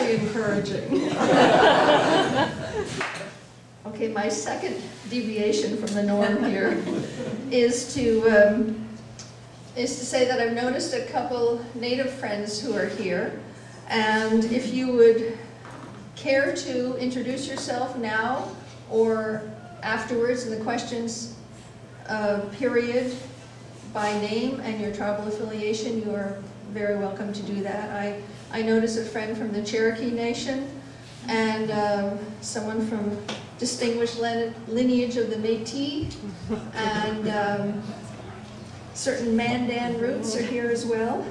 very encouraging. Okay, my second deviation from the norm here is to say that I've noticed a couple native friends who are here, and if you would care to introduce yourself now or afterwards in the questions period by name and your tribal affiliation, you are very welcome to do that. I notice a friend from the Cherokee Nation and someone from distinguished lineage of the Métis, and certain Mandan roots are here as well.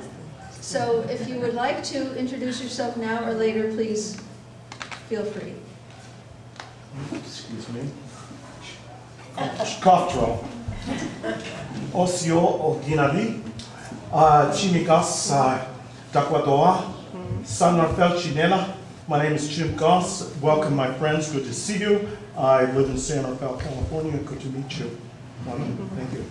So if you would like to introduce yourself now or later, please feel free. Excuse me. Shkaftra. Osio o Ginali. Chimikas Dakwadoa. San Rafael Chinela. My name is Jim Goss. Welcome, my friends. Good to see you. I live in San Rafael, California. Good to meet you. Thank you.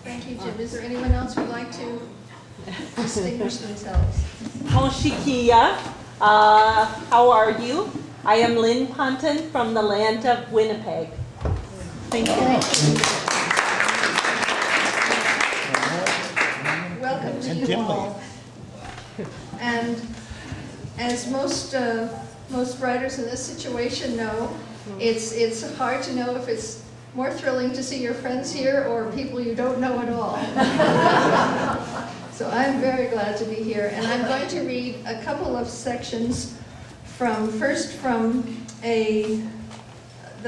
Thank you, Jim. Is there anyone else who would like to distinguish themselves? Honshikia, how are you? I am Lynn Ponton from the land of Winnipeg. Thank you. Welcome to you all. And as most writers in this situation know, it's hard to know if it's more thrilling to see your friends here or people you don't know at all. So I'm very glad to be here, and I'm going to read a couple of sections from the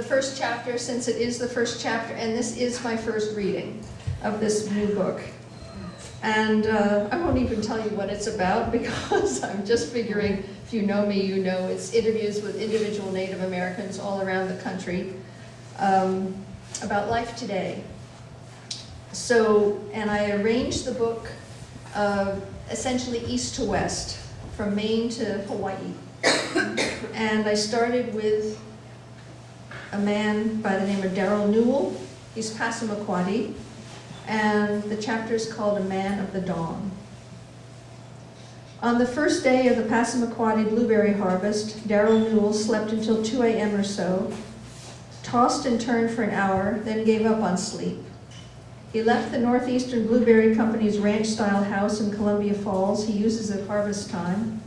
first chapter, since it is the first chapter, and this is my first reading of this new book. And I won't even tell you what it's about, because I'm just figuring, if you know me, you know it's interviews with individual Native Americans all around the country about life today. So, and I arranged the book essentially east to west, from Maine to Hawaii. And I started with a man by the name of Darrell Newell. He's Passamaquoddy, and the chapter is called A Man of the Dawn. On the first day of the Passamaquoddy blueberry harvest, Darrell Newell slept until 2 a.m. or so, tossed and turned for an hour, then gave up on sleep. He left the Northeastern Blueberry Company's ranch-style house in Columbia Falls he uses at harvest time,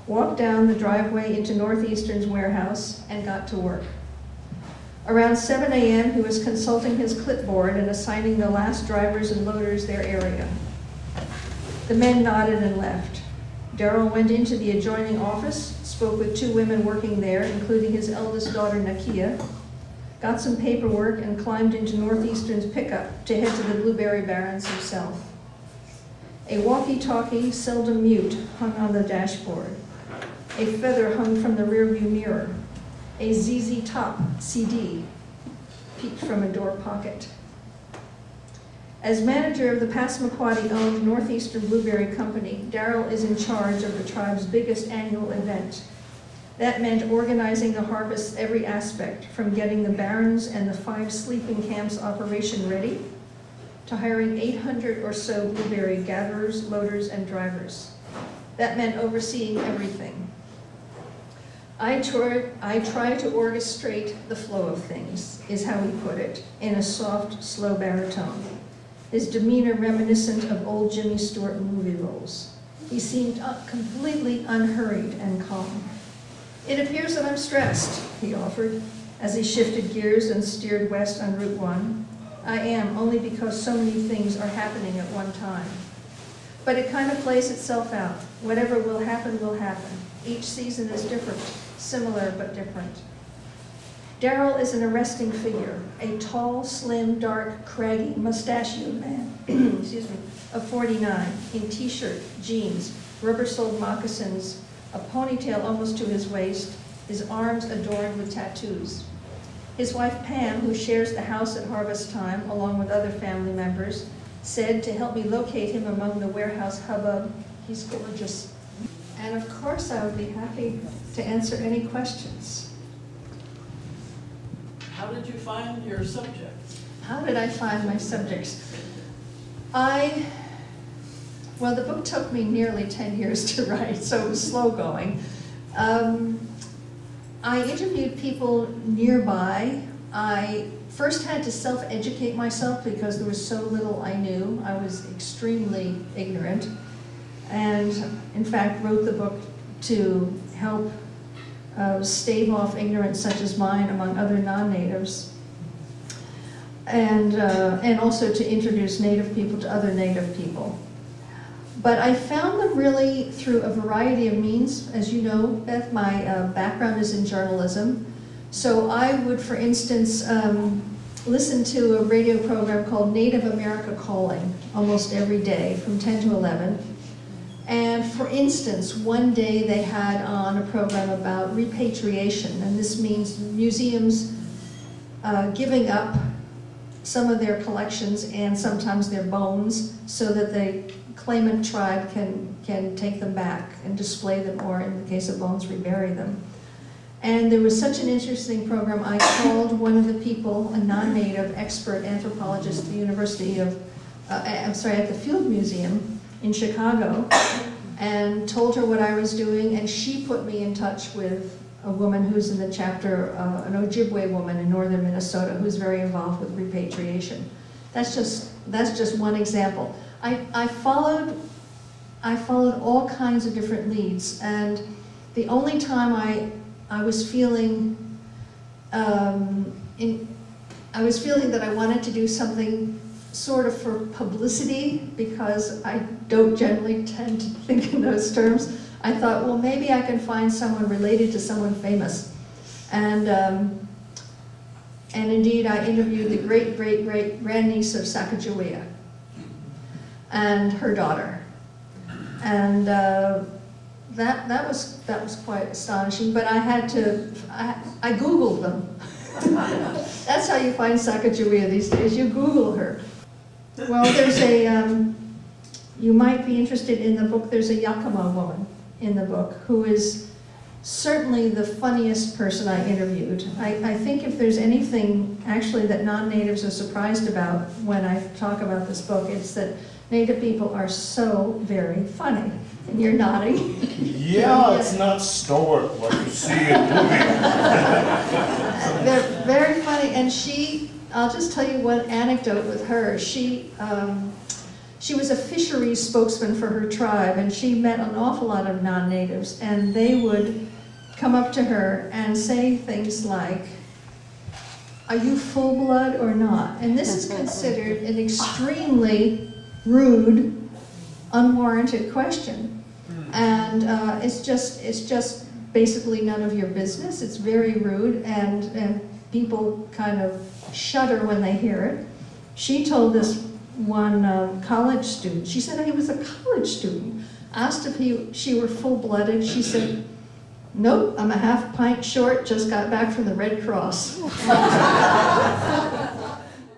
walked down the driveway into Northeastern's warehouse, and got to work. Around 7 a.m., he was consulting his clipboard and assigning the last drivers and loaders their area. The men nodded and left. Darrell went into the adjoining office, spoke with 2 women working there, including his eldest daughter, Nakia, got some paperwork, and climbed into Northeastern's pickup to head to the Blueberry Barrens himself. A walkie-talkie, seldom mute, hung on the dashboard. A feather hung from the rearview mirror. A ZZ Top CD peeked from a door pocket. As manager of the Passamaquoddy-owned Northeastern Blueberry Company, Darrell is in charge of the tribe's biggest annual event. That meant organizing the harvest's every aspect, from getting the barrens and the 5 sleeping camps operation ready, to hiring 800 or so blueberry gatherers, loaders, and drivers. That meant overseeing everything. I try to orchestrate the flow of things, is how he put it, in a soft, slow baritone, his demeanor reminiscent of old Jimmy Stewart movie roles. He seemed completely unhurried and calm. It appears that I'm stressed, he offered, as he shifted gears and steered west on Route 1. I am, only because so many things are happening at one time. But it kind of plays itself out. Whatever will happen, will happen. Each season is different, similar but different. Darrell is an arresting figure, a tall, slim, dark, craggy, mustachioed man, excuse me, of 49, in t-shirt, jeans, rubber-soled moccasins, a ponytail almost to his waist, his arms adorned with tattoos. His wife Pam, who shares the house at harvest time, along with other family members, said to help me locate him among the warehouse hubbub, he's gorgeous. And of course I would be happy to answer any questions. How did you find your subjects? How did I find my subjects? I Well, the book took me nearly 10 years to write, so it was slow going. I interviewed people nearby. I first had to self-educate myself because there was so little I knew. I was extremely ignorant, and in fact wrote the book to help stave off ignorance such as mine among other non-natives, and also to introduce Native people to other Native people. But I found them really through a variety of means. As you know, Beth, my background is in journalism. So I would, for instance, listen to a radio program called Native America Calling almost every day from 10 to 11. And for instance, one day they had on a program about repatriation, and this means museums giving up some of their collections and sometimes their bones so that the claimant tribe can take them back and display them, or in the case of bones, rebury them. And there was such an interesting program, I called one of the people, a non-native expert anthropologist at the University of, at the Field Museum in Chicago, and told her what I was doing, and she put me in touch with a woman who's in the chapter, an Ojibwe woman in northern Minnesota who's very involved with repatriation. That's just one example. I followed all kinds of different leads, and the only time I was feeling that I wanted to do something sort of for publicity, because I don't generally tend to think in those terms. I thought, well, maybe I can find someone related to someone famous, and indeed I interviewed the great grandniece of Sacagawea and her daughter, and that was quite astonishing. But I had to I Googled them. That's how you find Sacagawea these days. You Google her. Well, there's you might be interested in the book. There's a Yakima woman in the book who is certainly the funniest person I interviewed. I think if there's anything actually that non-natives are surprised about when I talk about this book, it's that Native people are so very funny. And you're nodding. Yeah, it's not stoic like you see in movies. They're very funny, and I'll just tell you one anecdote with her. She was a fisheries spokesman for her tribe, and she met an awful lot of non-natives, and they would come up to her and say things like, "Are you full blood or not?" And this is considered an extremely rude, unwarranted question. And it's just basically none of your business. It's very rude, and people kind of shudder when they hear it. She told this one college student, she said he was a college student, asked if she were full-blooded. She said, "Nope, I'm a half pint short, just got back from the Red Cross."